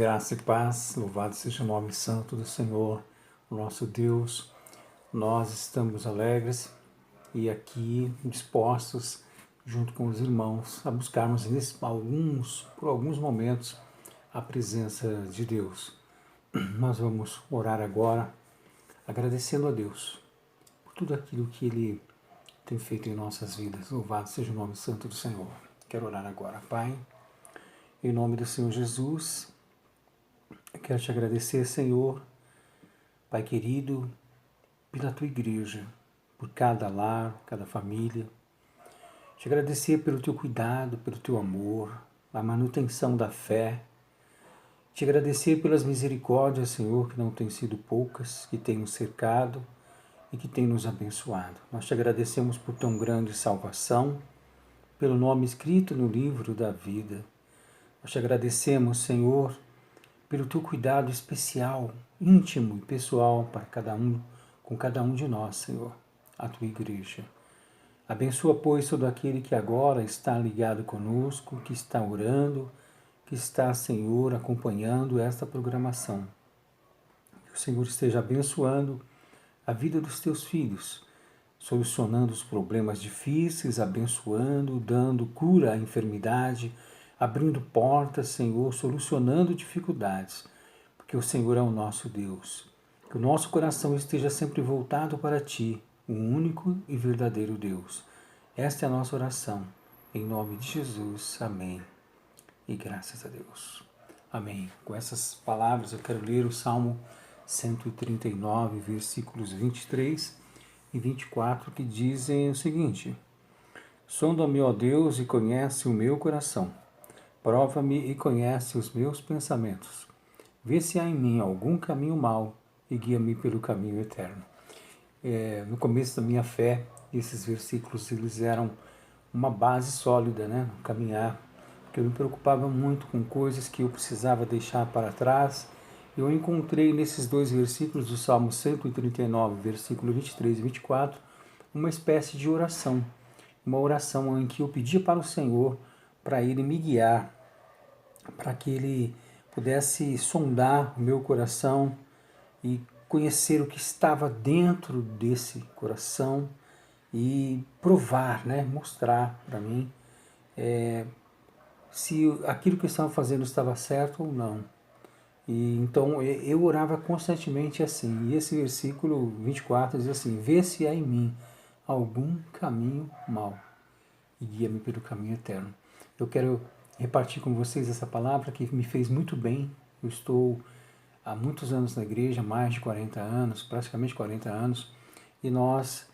graça e paz, louvado seja o nome santo do Senhor, o nosso Deus. Nós estamos alegres e aqui dispostos, junto com os irmãos, a buscarmos por alguns momentos, a presença de Deus. Nós vamos orar agora, agradecendo a Deus por tudo aquilo que Ele tem feito em nossas vidas. Louvado seja o nome santo do Senhor. Quero orar agora, Pai, em nome do Senhor Jesus. Eu quero te agradecer, Senhor, Pai querido, pela tua igreja, por cada lar, cada família. Te agradecer pelo teu cuidado, pelo teu amor, a manutenção da fé. Te agradecer pelas misericórdias, Senhor, que não têm sido poucas, que têm nos cercado e que têm nos abençoado. Nós te agradecemos por tão grande salvação, pelo nome escrito no livro da vida. Nós te agradecemos, Senhor, pelo teu cuidado especial, íntimo e pessoal com cada um de nós, Senhor, a tua igreja. Abençoa, pois, todo aquele que agora está ligado conosco, que está orando, que está, Senhor, acompanhando esta programação. Que o Senhor esteja abençoando a vida dos teus filhos, solucionando os problemas difíceis, abençoando, dando cura à enfermidade, abrindo portas, Senhor, solucionando dificuldades, porque o Senhor é o nosso Deus. Que o nosso coração esteja sempre voltado para Ti, o único e verdadeiro Deus. Esta é a nossa oração. Em nome de Jesus. Amém. E graças a Deus. Amém. Com essas palavras eu quero ler o Salmo 139, versículos 23 e 24, que dizem o seguinte: Sonda-me, ó Deus, e conhece o meu coração. Prova-me e conhece os meus pensamentos. Vê se há em mim algum caminho mau e guia-me pelo caminho eterno. No começo da minha fé, esses versículos eles eram uma base sólida, no caminhar, porque eu me preocupava muito com coisas que eu precisava deixar para trás. Eu encontrei nesses dois versículos do Salmo 139, versículo 23 e 24, uma espécie de oração. Uma oração em que eu pedia para o Senhor para Ele me guiar, para que Ele pudesse sondar o meu coração e conhecer o que estava dentro desse coração e provar, mostrar para mim se aquilo que eu estava fazendo estava certo ou não. E então eu orava constantemente assim. E esse versículo 24 diz assim: Vê se há em mim algum caminho mau e guia-me pelo caminho eterno. Eu quero repartir com vocês essa palavra que me fez muito bem. Eu estou há muitos anos na igreja, mais de 40 anos, praticamente 40 anos, e nós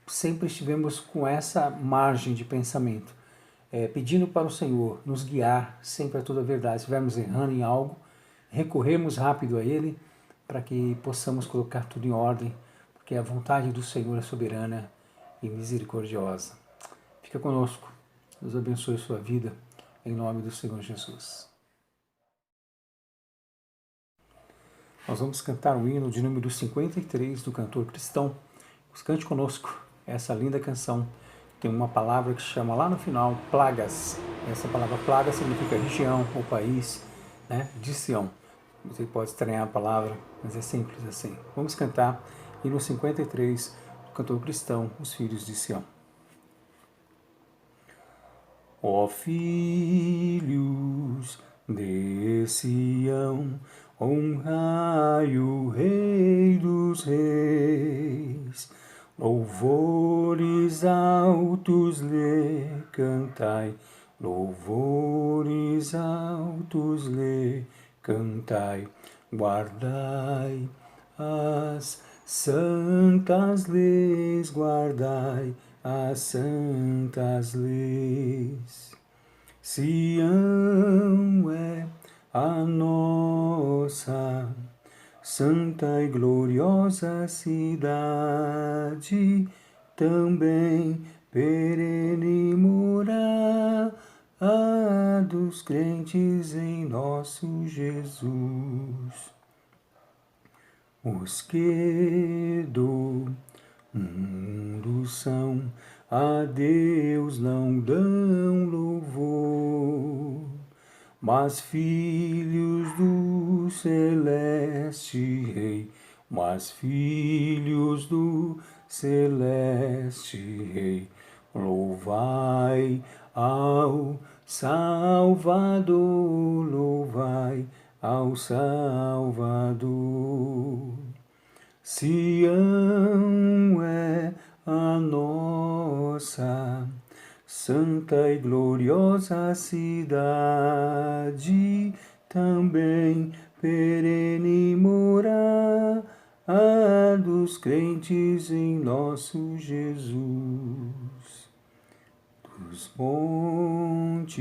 sempre estivemos com essa margem de pensamento, pedindo para o Senhor nos guiar sempre a toda a verdade. Se estivermos errando em algo, recorremos rápido a Ele para que possamos colocar tudo em ordem, porque a vontade do Senhor é soberana e misericordiosa. Fica conosco. Deus abençoe a sua vida, em nome do Senhor Jesus. Nós vamos cantar o hino de número 53 do cantor cristão. Cante conosco essa linda canção. Tem uma palavra que chama lá no final, plagas. Essa palavra plaga significa região ou país, de Sião. Você pode estranhar a palavra, mas é simples assim. Vamos cantar hino 53 do cantor cristão, Os Filhos de Sião. Ó filhos de Sião, honrai o Rei dos Reis, louvores altos lhe cantai, louvores altos lhe cantai, guardai as santas leis, guardai as santas leis. Sião é a nossa santa e gloriosa cidade, também perene morada dos crentes em nosso Jesus. Os que do mundo são, a Deus não dão louvor. mas filhos do celeste Rei, mas filhos do celeste Rei, louvai ao Salvador, louvai ao Salvador. Sião é a nossa santa e gloriosa cidade, também perene morada dos crentes em nosso Jesus. Dos montes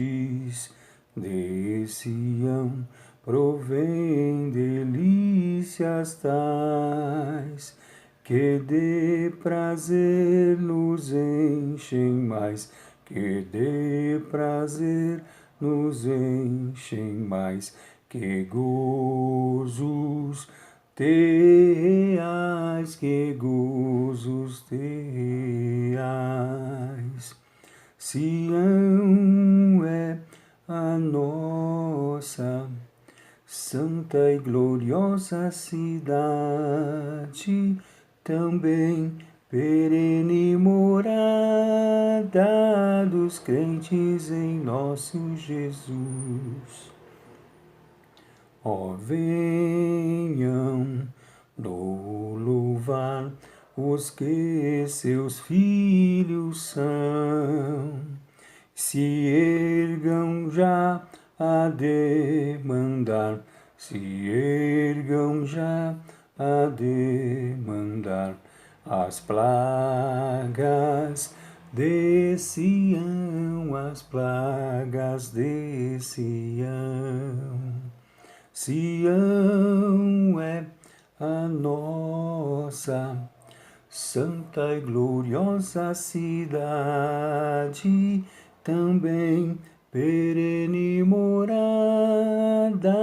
de Sião provém delícias tais, que de prazer nos enchem mais, que de prazer nos enchem mais, que gozos terreais, que gozos terreais. Sião é a nossa santa e gloriosa cidade, também perene morada dos crentes em nosso Jesus. Ó, venham louvar os que seus filhos são, se ergam já a demandar, se ergam já a demandar as plagas de Sião, as plagas de Sião. Sião é a nossa santa e gloriosa cidade, também perene morada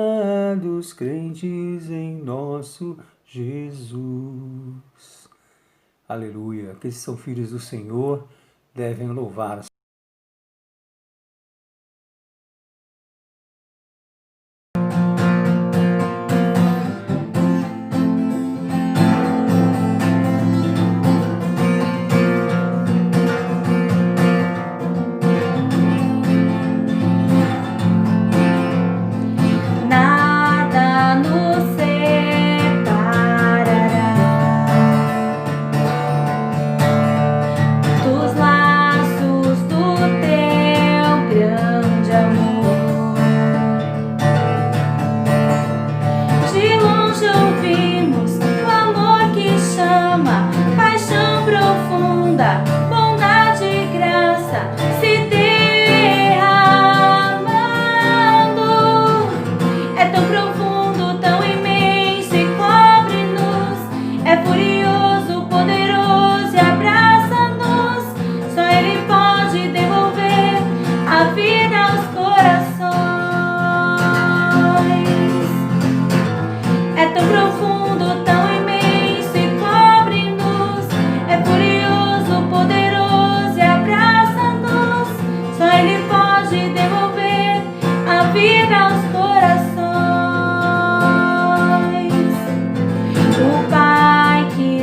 dos crentes em nosso Jesus. Aleluia! Aqueles que são filhos do Senhor devem louvar. Bondade e graça se derramando. É tão profundo, tão imenso e cobre-nos. É furioso, poderoso e abraça-nos. Só Ele pode devolver a vida aos corações. É tão profundo, tão imenso e cobre-nos. É furioso, poderoso e abraça-nos. Só Ele pode devolver a vida aos corações. O Pai que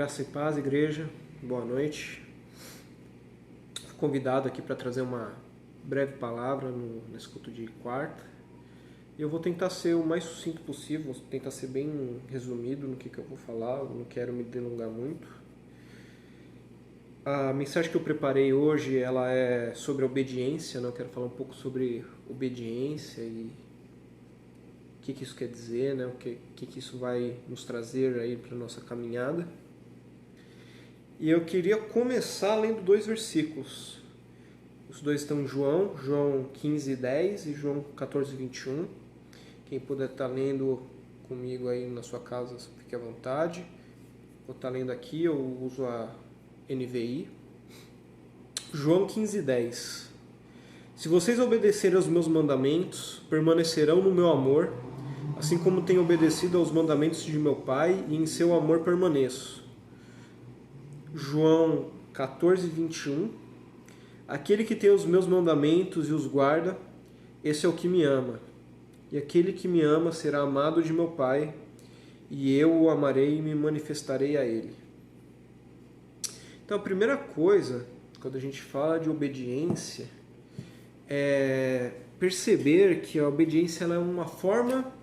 Graça e paz, igreja. Boa noite. Fui convidado aqui para trazer uma breve palavra nesse culto de quarta. E eu vou tentar ser o mais sucinto possível, vou tentar ser bem resumido no que eu vou falar, eu não quero me delongar muito. A mensagem que eu preparei hoje, ela é sobre a obediência, né? Eu quero falar um pouco sobre obediência e o que isso quer dizer, né? O que isso vai nos trazer aí para a nossa caminhada. E eu queria começar lendo 2 versículos. Os dois estão em João 15:10 e João 14:21. Quem puder estar lendo comigo aí na sua casa, fique à vontade. Vou estar lendo aqui, eu uso a NVI. João 15:10. Se vocês obedecerem aos meus mandamentos, permanecerão no meu amor, assim como tenho obedecido aos mandamentos de meu Pai, e em seu amor permaneço. João 14:21. Aquele que tem os meus mandamentos e os guarda, esse é o que me ama. E aquele que me ama será amado de meu Pai, e eu o amarei e me manifestarei a ele. Então, a primeira coisa, quando a gente fala de obediência, é perceber que a obediência ela é uma forma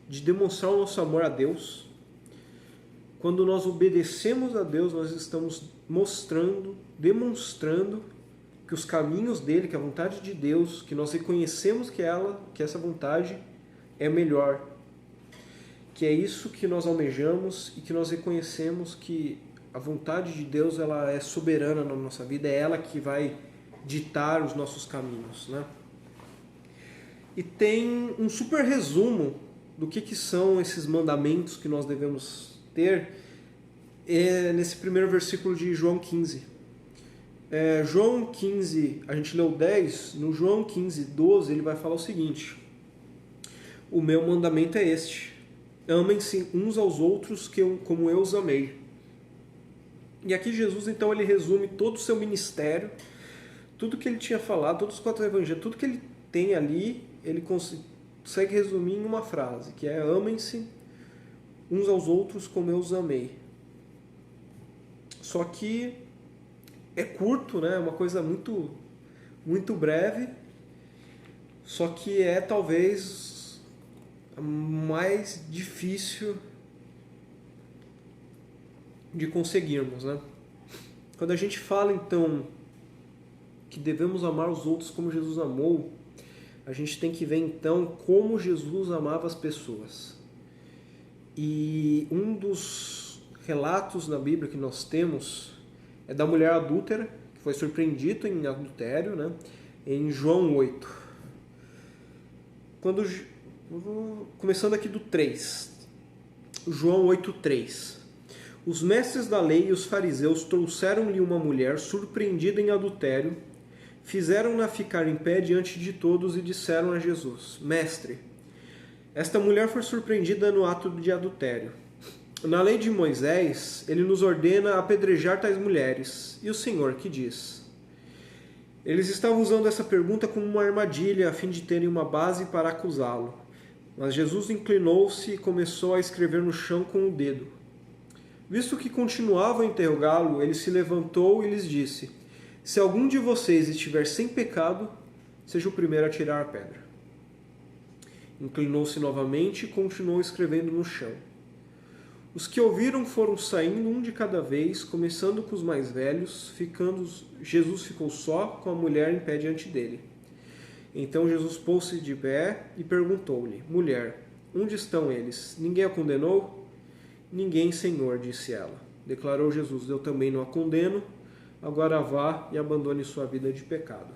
de demonstrar o nosso amor a Deus. Quando nós obedecemos a Deus, nós estamos demonstrando que os caminhos dele, que a vontade de Deus, que nós reconhecemos que essa vontade é melhor. Que é isso que nós almejamos e que nós reconhecemos que a vontade de Deus ela é soberana na nossa vida, é ela que vai ditar os nossos caminhos, né? E tem um super resumo do que são esses mandamentos que nós devemos ter nesse primeiro versículo de João 15. João 15, a gente leu 10, no João 15:12 ele vai falar o seguinte: o meu mandamento é este, amem-se uns aos outros como eu os amei. E aqui Jesus então ele resume todo o seu ministério, tudo que ele tinha falado, todos os 4 evangelhos, tudo que ele tem ali, ele consegue resumir em uma frase, que é amem-se uns aos outros como eu os amei. Só que é curto, né? É uma coisa muito, muito breve, só que é talvez mais difícil de conseguirmos, né? Quando a gente fala então que devemos amar os outros como Jesus amou, a gente tem que ver então como Jesus amava as pessoas. E um dos relatos na Bíblia que nós temos é da mulher adúltera, que foi surpreendida em adultério, né? Em João 8. Começando aqui do 3. João 8:3. Os mestres da lei e os fariseus trouxeram-lhe uma mulher surpreendida em adultério, fizeram-na ficar em pé diante de todos e disseram a Jesus: Mestre, esta mulher foi surpreendida no ato de adultério. Na lei de Moisés, ele nos ordena apedrejar tais mulheres. E o Senhor que diz? Eles estavam usando essa pergunta como uma armadilha a fim de terem uma base para acusá-lo. Mas Jesus inclinou-se e começou a escrever no chão com o dedo. Visto que continuavam a interrogá-lo, ele se levantou e lhes disse: Se algum de vocês estiver sem pecado, seja o primeiro a tirar a pedra. Inclinou-se novamente e continuou escrevendo no chão. Os que ouviram foram saindo um de cada vez, começando com os mais velhos, Jesus ficou só com a mulher em pé diante dele. Então Jesus pôs-se de pé e perguntou-lhe: Mulher, onde estão eles? Ninguém a condenou? Ninguém, Senhor, disse ela. Declarou Jesus: Eu também não a condeno, agora vá e abandone sua vida de pecado.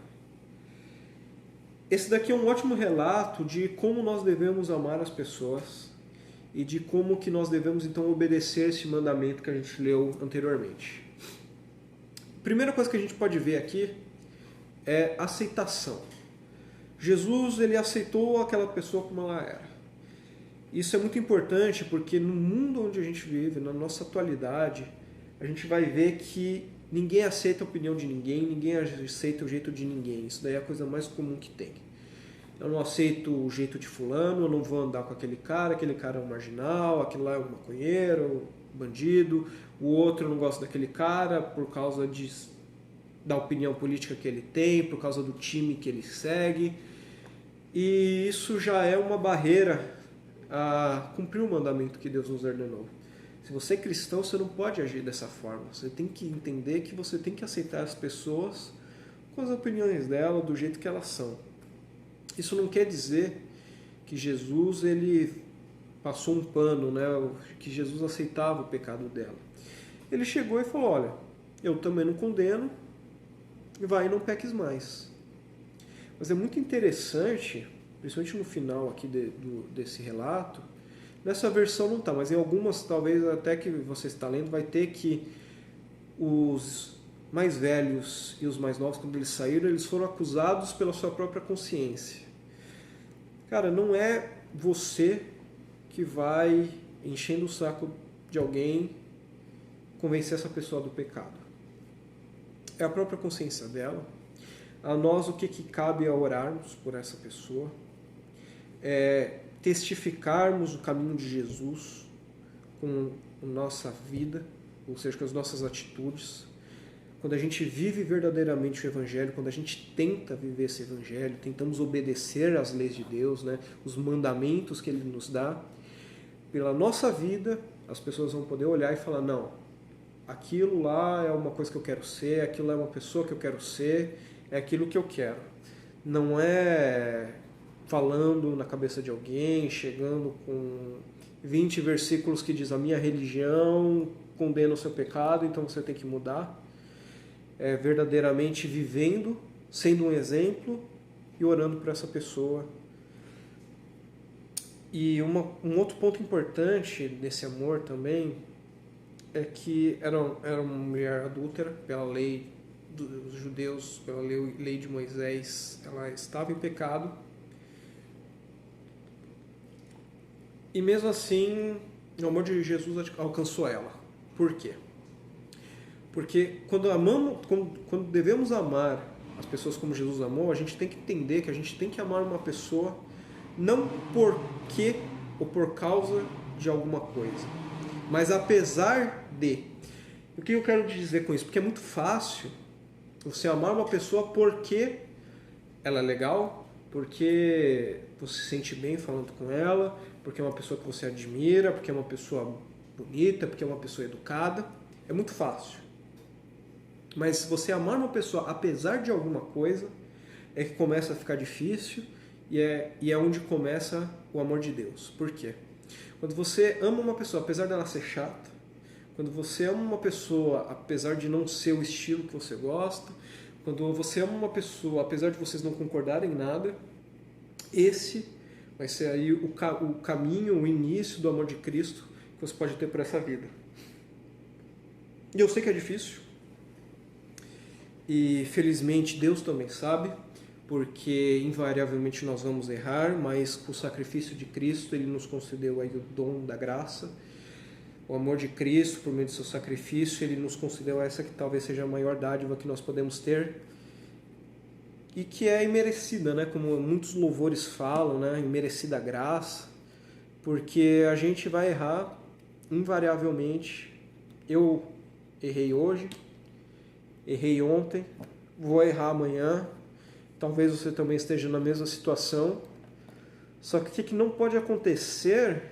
Esse daqui é um ótimo relato de como nós devemos amar as pessoas e de como que nós devemos então obedecer esse mandamento que a gente leu anteriormente. A primeira coisa que a gente pode ver aqui é aceitação. Jesus ele aceitou aquela pessoa como ela era. Isso é muito importante porque no mundo onde a gente vive, na nossa atualidade, a gente vai ver que ninguém aceita a opinião de ninguém, ninguém aceita o jeito de ninguém. Isso daí é a coisa mais comum que tem. Eu não aceito o jeito de fulano, eu não vou andar com aquele cara é um marginal, aquele lá é um maconheiro, bandido, o outro não gosta daquele cara por causa da opinião política que ele tem, por causa do time que ele segue. E isso já é uma barreira a cumprir o mandamento que Deus nos ordenou. Se você é cristão, você não pode agir dessa forma. Você tem que entender que você tem que aceitar as pessoas com as opiniões dela, do jeito que elas são. Isso não quer dizer que Jesus ele passou um pano, né? Que Jesus aceitava o pecado dela. Ele chegou e falou, olha, eu também não condeno, vai e não peques mais. Mas é muito interessante, principalmente no final aqui desse relato, nessa versão não está, mas em algumas, talvez até que você está lendo, vai ter que os mais velhos e os mais novos, quando eles saíram, eles foram acusados pela sua própria consciência. Cara, não é você que vai enchendo o saco de alguém convencer essa pessoa do pecado. É a própria consciência dela. A nós o que cabe é orarmos por essa pessoa, testificarmos o caminho de Jesus com a nossa vida, ou seja, com as nossas atitudes. Quando a gente vive verdadeiramente o Evangelho, quando a gente tenta viver esse Evangelho, tentamos obedecer às leis de Deus, né, os mandamentos que Ele nos dá, pela nossa vida, as pessoas vão poder olhar e falar, não, aquilo lá é uma coisa que eu quero ser, aquilo lá é uma pessoa que eu quero ser, é aquilo que eu quero. Não é falando na cabeça de alguém, chegando com 20 versículos que diz a minha religião condena o seu pecado, então você tem que mudar. É verdadeiramente vivendo, sendo um exemplo e orando por essa pessoa. E um outro ponto importante desse amor também é que era uma mulher adúltera, pela lei dos judeus, pela lei de Moisés, ela estava em pecado. E mesmo assim, o amor de Jesus alcançou ela. Por quê? Porque quando devemos amar as pessoas como Jesus amou, a gente tem que entender que a gente tem que amar uma pessoa não porque ou por causa de alguma coisa, mas apesar de. O que eu quero dizer com isso? Porque é muito fácil você amar uma pessoa porque ela é legal, porque você se sente bem falando com ela, porque é uma pessoa que você admira, porque é uma pessoa bonita, porque é uma pessoa educada. É muito fácil. Mas se você amar uma pessoa apesar de alguma coisa, é que começa a ficar difícil e é onde começa o amor de Deus. Por quê? Quando você ama uma pessoa apesar dela ser chata, quando você ama uma pessoa apesar de não ser o estilo que você gosta, quando você ama uma pessoa apesar de vocês não concordarem em nada, esse vai ser aí o caminho, o início do amor de Cristo que você pode ter por essa vida. E eu sei que é difícil. E felizmente Deus também sabe, porque invariavelmente nós vamos errar, mas com o sacrifício de Cristo Ele nos concedeu aí o dom da graça. O amor de Cristo, por meio do seu sacrifício, Ele nos concedeu essa que talvez seja a maior dádiva que nós podemos ter e que é imerecida, né? Como muitos louvores falam, né? Imerecida graça, porque a gente vai errar invariavelmente. Eu errei hoje, errei ontem, vou errar amanhã, talvez você também esteja na mesma situação. Só que o que não pode acontecer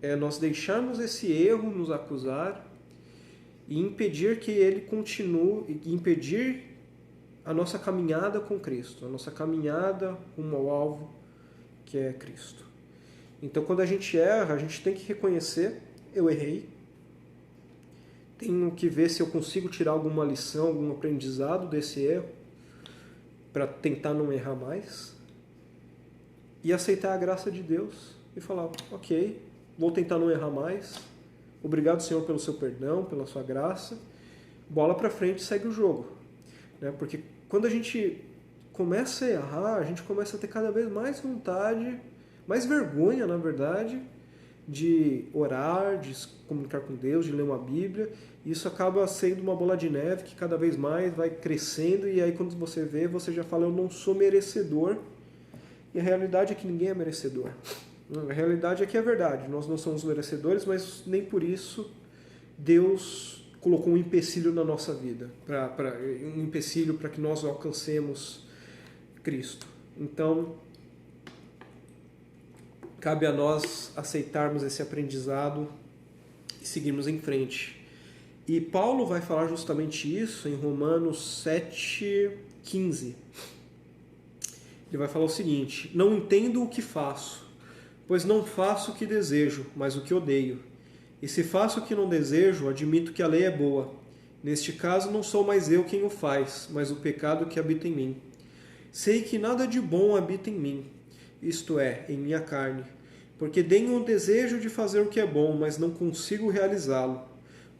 é nós deixarmos esse erro nos acusar e impedir que ele continue, e impedir a nossa caminhada com Cristo, a nossa caminhada rumo ao alvo que é Cristo. Então quando a gente erra, a gente tem que reconhecer, eu errei, tenho que ver se eu consigo tirar alguma lição, algum aprendizado desse erro, para tentar não errar mais, e aceitar a graça de Deus, e falar, ok, vou tentar não errar mais, obrigado Senhor pelo seu perdão, pela sua graça, bola para frente, segue o jogo. Né? Porque quando a gente começa a errar, a gente começa a ter cada vez mais vontade, mais vergonha, na verdade, de orar, de se comunicar com Deus, de ler uma Bíblia. E isso acaba sendo uma bola de neve que cada vez mais vai crescendo, e aí quando você vê, você já fala, eu não sou merecedor. E a realidade é que ninguém é merecedor. A realidade é que é verdade, nós não somos merecedores, mas nem por isso Deus colocou um empecilho na nossa vida, um empecilho para que nós alcancemos Cristo. Então, cabe a nós aceitarmos esse aprendizado e seguirmos em frente. E Paulo vai falar justamente isso em Romanos 7,15. Ele vai falar o seguinte: não entendo o que faço, pois não faço o que desejo, mas o que odeio. E se faço o que não desejo, admito que a lei é boa. Neste caso, não sou mais eu quem o faz, mas o pecado que habita em mim. Sei que nada de bom habita em mim, isto é, em minha carne, porque tenho o desejo de fazer o que é bom, mas não consigo realizá-lo.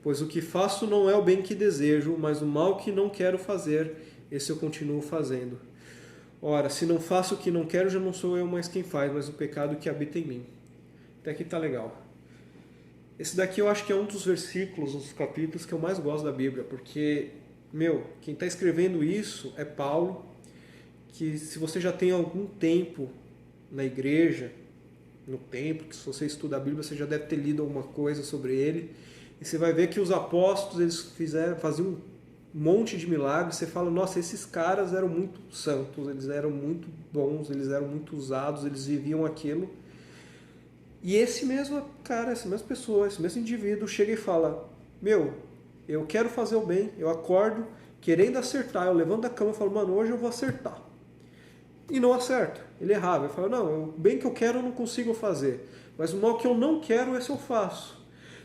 Pois o que faço não é o bem que desejo, mas o mal que não quero fazer, esse eu continuo fazendo. Ora, se não faço o que não quero, já não sou eu mais quem faz, mas o pecado que habita em mim. Até aqui tá legal. Esse daqui eu acho que é um dos versículos, dos capítulos que eu mais gosto da Bíblia, porque, quem está escrevendo isso é Paulo, que se você já tem algum tempo na igreja, no templo, que se você estuda a Bíblia, você já deve ter lido alguma coisa sobre ele, e você vai ver que os apóstolos, eles faziam um monte de milagres, você fala, nossa, esses caras eram muito santos, eles eram muito bons, eles eram muito usados, eles viviam aquilo. E esse mesmo cara, essa mesma pessoa, esse mesmo indivíduo chega e fala, eu quero fazer o bem, eu acordo querendo acertar, eu levanto da cama e falo, mano, hoje eu vou acertar. E não acerta, ele errava, ele fala, não, o bem que eu quero eu não consigo fazer, mas o mal que eu não quero, esse eu faço.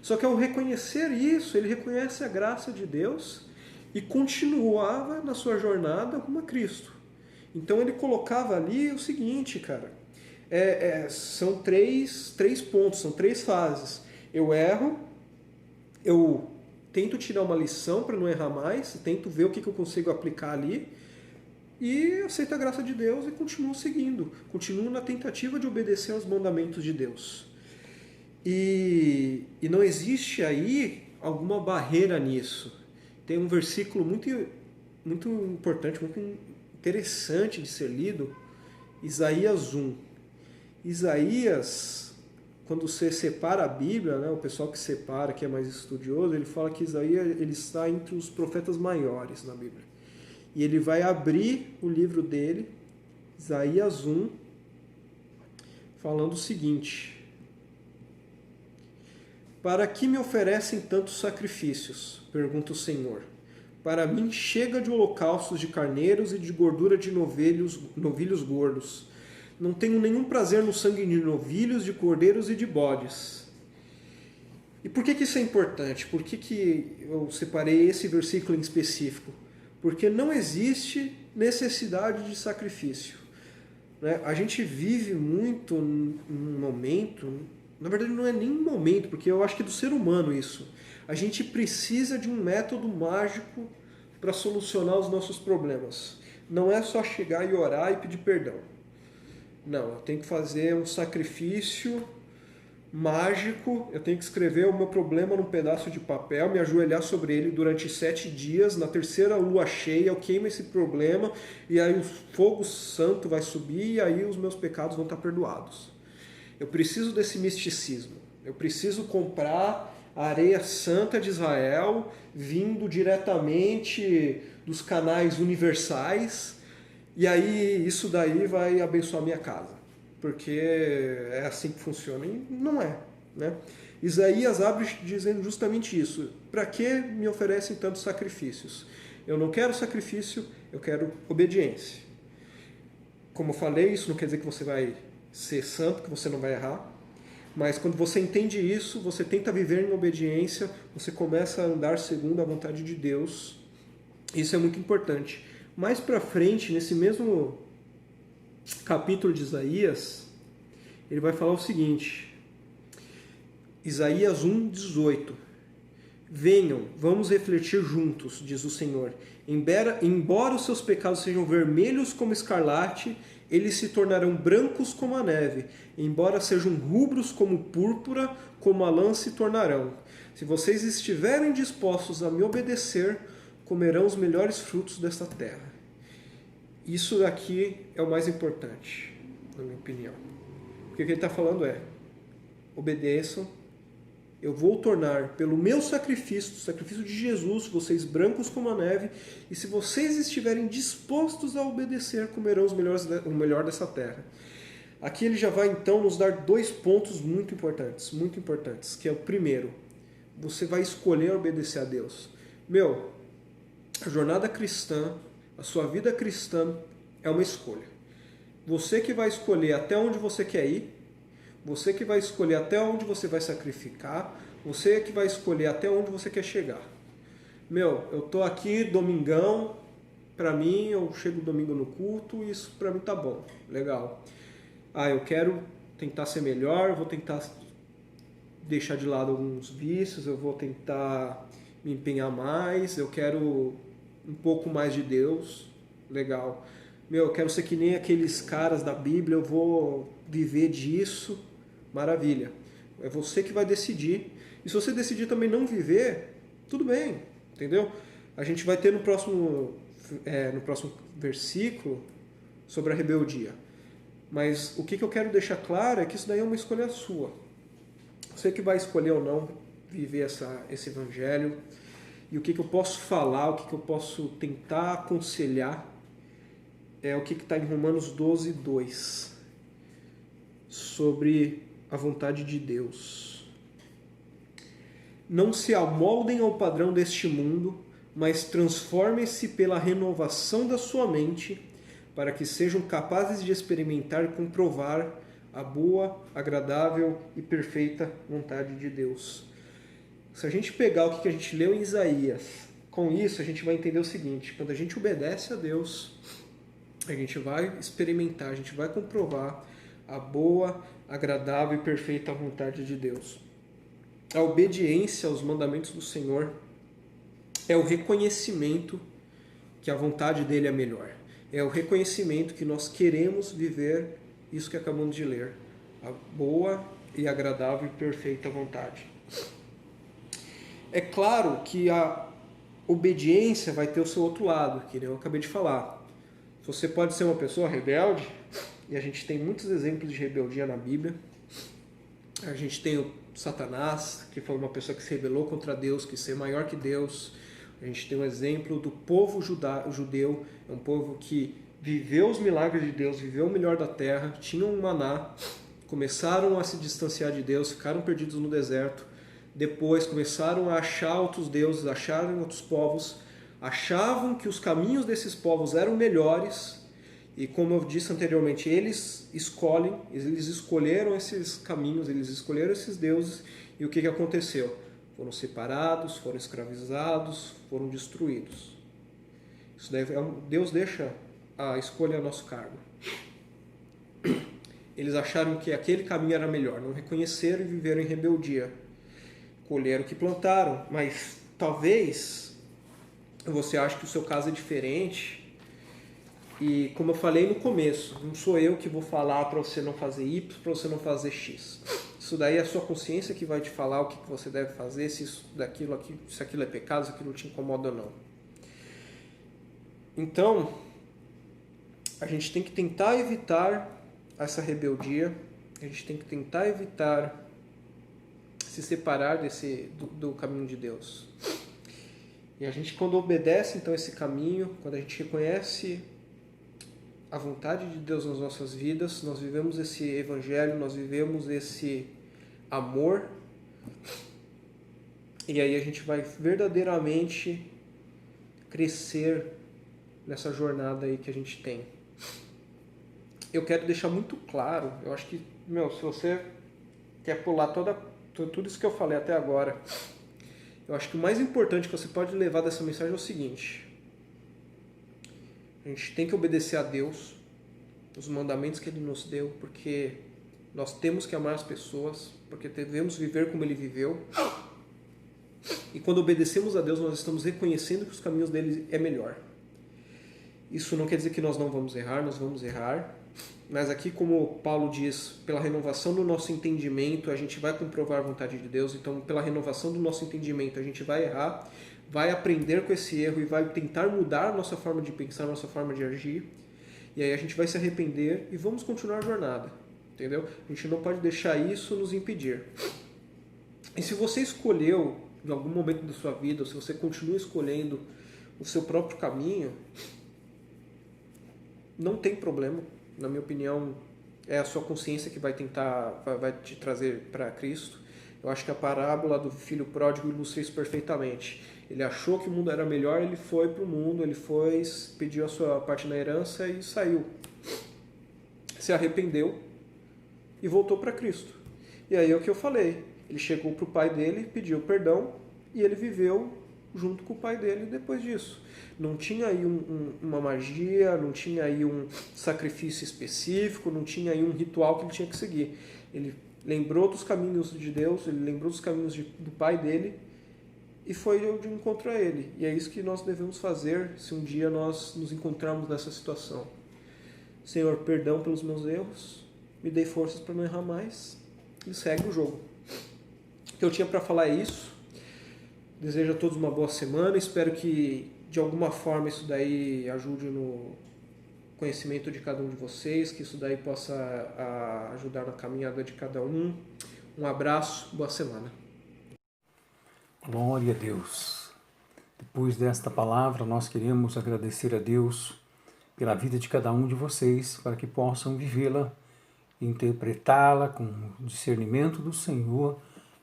Só que ao reconhecer isso, ele reconhece a graça de Deus e continuava na sua jornada rumo a Cristo. Então ele colocava ali o seguinte, cara, são três pontos, são 3 fases. Eu erro, eu tento tirar uma lição para não errar mais, tento ver o que eu consigo aplicar ali, e aceito a graça de Deus e continuo seguindo, continuo na tentativa de obedecer aos mandamentos de Deus. E não existe aí alguma barreira nisso. Tem um versículo muito, muito importante, muito interessante de ser lido, Isaías 1. Isaías, quando você separa a Bíblia, o pessoal que separa, que é mais estudioso, ele fala que Isaías ele está entre os profetas maiores na Bíblia. E ele vai abrir o livro dele, Isaías 1, falando o seguinte: para que me oferecem tantos sacrifícios? Pergunta o Senhor. Para mim chega de holocaustos de carneiros e de gordura de novilhos gordos. Não tenho nenhum prazer no sangue de novilhos, de cordeiros e de bodes. E por que isso é importante? Por que eu separei esse versículo em específico? Porque não existe necessidade de sacrifício. A gente vive muito num momento, na verdade não é nem um momento, porque eu acho que é do ser humano isso. A gente precisa de um método mágico para solucionar os nossos problemas. Não é só chegar e orar e pedir perdão. Não, eu tenho que fazer um sacrifício mágico, eu tenho que escrever o meu problema num pedaço de papel, me ajoelhar sobre ele durante 7 dias, na terceira lua cheia eu queimo esse problema, e aí o fogo santo vai subir, e aí os meus pecados vão estar perdoados. Eu preciso desse misticismo, eu preciso comprar a areia santa de Israel, vindo diretamente dos canais universais, e aí isso daí vai abençoar a minha casa, porque é assim que funciona. E não é, Isaías abre dizendo justamente isso. Para que me oferecem tantos sacrifícios? Eu não quero sacrifício, eu quero obediência. Como eu falei, isso não quer dizer que você vai ser santo, que você não vai errar, mas quando você entende isso, você tenta viver em obediência, você começa a andar segundo a vontade de Deus. Isso é muito importante. Mais para frente, nesse mesmo capítulo de Isaías, ele vai falar o seguinte, Isaías 1:18. Venham, vamos refletir juntos, diz o Senhor. Embora os seus pecados sejam vermelhos como escarlate, eles se tornarão brancos como a neve. Embora sejam rubros como púrpura, como a lã se tornarão. Se vocês estiverem dispostos a me obedecer, comerão os melhores frutos desta terra. Isso daqui é o mais importante, na minha opinião. Porque o que ele está falando é, obedeçam eu vou tornar pelo meu sacrifício, o sacrifício de Jesus, vocês brancos como a neve, e se vocês estiverem dispostos a obedecer, comerão o melhor dessa terra. Aqui ele já vai então nos dar 2 pontos muito importantes, que é o primeiro, você vai escolher obedecer a Deus. A jornada cristã, a sua vida cristã é uma escolha. Você que vai escolher até onde você quer ir, você que vai escolher até onde você vai sacrificar, você que vai escolher até onde você quer chegar. Eu tô aqui domingão, pra mim, eu chego domingo no culto, e isso pra mim tá bom, legal. Eu quero tentar ser melhor, vou tentar deixar de lado alguns vícios, eu vou tentar me empenhar mais, eu quero um pouco mais de Deus, legal. Eu quero ser que nem aqueles caras da Bíblia, eu vou viver disso, maravilha. É você que vai decidir. E se você decidir também não viver, tudo bem, entendeu? A gente vai ter no próximo versículo sobre a rebeldia. Mas o que eu quero deixar claro é que isso daí é uma escolha sua. Você que vai escolher ou não viver esse evangelho. E o que eu posso falar, o que eu posso tentar aconselhar é o que está em Romanos 12, 2, sobre a vontade de Deus. Não se amoldem ao padrão deste mundo, mas transformem-se pela renovação da sua mente, para que sejam capazes de experimentar e comprovar a boa, agradável e perfeita vontade de Deus. Se a gente pegar o que a gente leu em Isaías, com isso a gente vai entender o seguinte: quando a gente obedece a Deus, a gente vai experimentar, a gente vai comprovar a boa, agradável e perfeita vontade de Deus. A obediência aos mandamentos do Senhor é o reconhecimento que a vontade dele é melhor. É o reconhecimento que nós queremos viver isso que acabamos de ler. A boa e agradável e perfeita vontade. É claro que a obediência vai ter o seu outro lado, que eu acabei de falar. Você pode ser uma pessoa rebelde, e a gente tem muitos exemplos de rebeldia na Bíblia. A gente tem o Satanás, que foi uma pessoa que se rebelou contra Deus, que ser maior que Deus. A gente tem um exemplo do povo judeu, é um povo que viveu os milagres de Deus, viveu o melhor da terra, tinham um maná, começaram a se distanciar de Deus, ficaram perdidos no deserto, depois começaram a achar outros deuses, acharam outros povos, achavam que os caminhos desses povos eram melhores, e como eu disse anteriormente, eles escolheram esses caminhos, eles escolheram esses deuses, e o que aconteceu? Foram separados, foram escravizados, foram destruídos. Isso daí, Deus deixa a escolha a nosso cargo. Eles acharam que aquele caminho era melhor, não reconheceram e viveram em rebeldia. Colheram o que plantaram, mas talvez você ache que o seu caso é diferente. E como eu falei no começo, não sou eu que vou falar para você não fazer Y, para você não fazer X. Isso daí é a sua consciência que vai te falar o que você deve fazer, se aquilo é pecado, se aquilo te incomoda ou não. Então, a gente tem que tentar evitar essa rebeldia, a gente tem que tentar evitar se separar do caminho de Deus. E a gente, quando obedece então esse caminho, quando a gente reconhece a vontade de Deus nas nossas vidas, nós vivemos esse evangelho, nós vivemos esse amor, e aí a gente vai verdadeiramente crescer nessa jornada aí que a gente tem. Eu quero deixar muito claro, eu acho que, se você quer pular tudo isso que eu falei até agora, eu acho que o mais importante que você pode levar dessa mensagem é o seguinte: a gente tem que obedecer a Deus, os mandamentos que Ele nos deu, porque nós temos que amar as pessoas, porque devemos viver como Ele viveu. E quando obedecemos a Deus, nós estamos reconhecendo que os caminhos dele é melhor. Isso não quer dizer que nós não vamos errar, nós vamos errar. Mas aqui, como Paulo diz, pela renovação do nosso entendimento, a gente vai comprovar a vontade de Deus. Então, pela renovação do nosso entendimento, a gente vai errar, vai aprender com esse erro e vai tentar mudar a nossa forma de pensar, a nossa forma de agir. E aí a gente vai se arrepender e vamos continuar a jornada. Entendeu? A gente não pode deixar isso nos impedir. E se você escolheu, em algum momento da sua vida, ou se você continua escolhendo o seu próprio caminho, não tem problema. Na minha opinião, é a sua consciência que vai te trazer para Cristo. Eu acho que a parábola do filho pródigo ilustra isso perfeitamente. Ele achou que o mundo era melhor, ele foi para o mundo, ele foi, pediu a sua parte na herança e saiu. Se arrependeu e voltou para Cristo. E aí é o que eu falei. Ele chegou para o pai dele, pediu perdão e ele viveu junto com o pai dele depois disso. Não tinha aí uma magia, não tinha aí um sacrifício específico, não tinha aí um ritual que ele tinha que seguir. Ele lembrou dos caminhos de Deus, ele lembrou dos caminhos do pai dele e foi de encontro a ele. E é isso que nós devemos fazer se um dia nós nos encontrarmos nessa situação. Senhor, perdão pelos meus erros, me dei forças para não errar mais e segue o jogo. O que eu tinha para falar é isso. Desejo a todos uma boa semana. Espero que de alguma forma isso daí ajude no conhecimento de cada um de vocês, que isso daí possa ajudar na caminhada de cada um. Um abraço, boa semana. Glória a Deus. Depois desta palavra, nós queremos agradecer a Deus pela vida de cada um de vocês, para que possam vivê-la, interpretá-la com discernimento do Senhor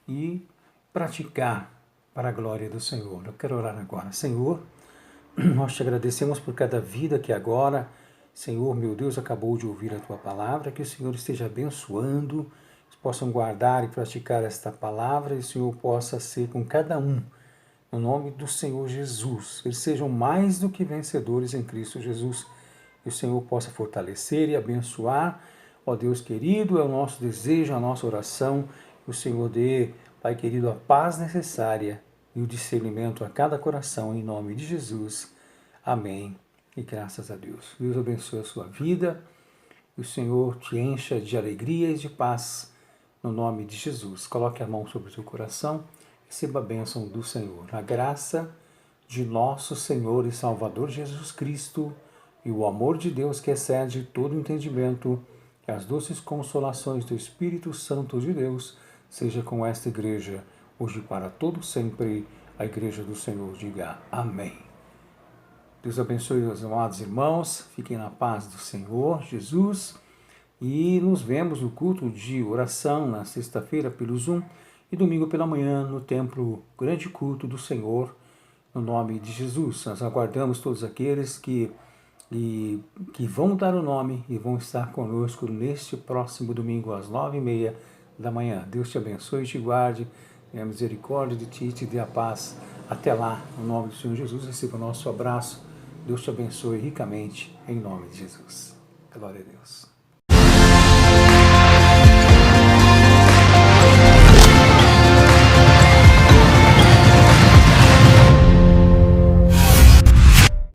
e praticar para a glória do Senhor. Eu quero orar agora. Senhor, nós te agradecemos por cada vida que agora, Senhor, meu Deus, acabou de ouvir a Tua palavra, que o Senhor esteja abençoando, que possam guardar e praticar esta palavra, e o Senhor possa ser com cada um, no nome do Senhor Jesus. Eles sejam mais do que vencedores em Cristo Jesus, que o Senhor possa fortalecer e abençoar. Ó Deus querido, é o nosso desejo, a nossa oração, que o Senhor dê, Pai querido, a paz necessária e o discernimento a cada coração, em nome de Jesus. Amém. E graças a Deus. Deus abençoe a sua vida, e o Senhor te encha de alegria e de paz, no nome de Jesus. Coloque a mão sobre o seu coração, receba a bênção do Senhor. A graça de nosso Senhor e Salvador Jesus Cristo, e o amor de Deus que excede todo entendimento, e as doces consolações do Espírito Santo de Deus, seja com esta igreja, hoje e para todo sempre. A igreja do Senhor diga amém. Deus abençoe os amados irmãos, fiquem na paz do Senhor Jesus, e nos vemos no culto de oração na sexta-feira pelo Zoom e domingo pela manhã no templo grande culto do Senhor, no nome de Jesus. Nós aguardamos todos aqueles que vão dar o nome e vão estar conosco neste próximo domingo às 9h30 da manhã. Deus te abençoe e te guarde, tenha misericórdia de ti e te dê a paz. Até lá, no nome do Senhor Jesus, receba o nosso abraço. Deus te abençoe ricamente, em nome de Jesus. Glória a Deus.